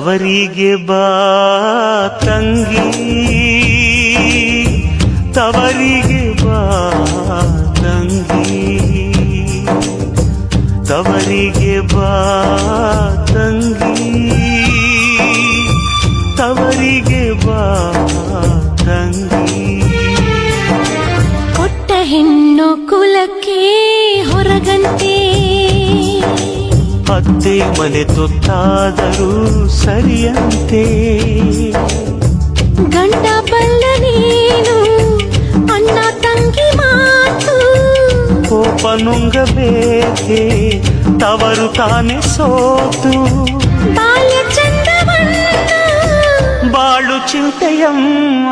ತವರಿಗೆ ಬಾ ತಂಗಿ, ತವರಿಗೆ ಬಾ ತಂಗಿ, ತವರಿಗೆ ಬಾ ತಂಗಿ, ತವರಿಗೆ ಬಾ ತಂಗಿ. ಕೊಟ್ಟ ಹೆಣ್ಣು ಕುಲಕ್ಕೆ ಹೊರಗಂತೆ, ಅತ್ತೆ ಮನೆ ತುತ್ತಾದರೂ ಸರಿಯಂತೆ. ಗಂಡ ಬಲ್ಲ ನೀನು ಅಣ್ಣ ತಂಗಿ ಮಾತು, ಕೋಪ ನುಂಗಬೇಕೆ ತವರು ತಾನೆ ಸೋತು. ಬಾಲ್ಯ ಚಂದವನ್ನ ಬಾಳು ಚಿಂತೆಯಮ್ಮ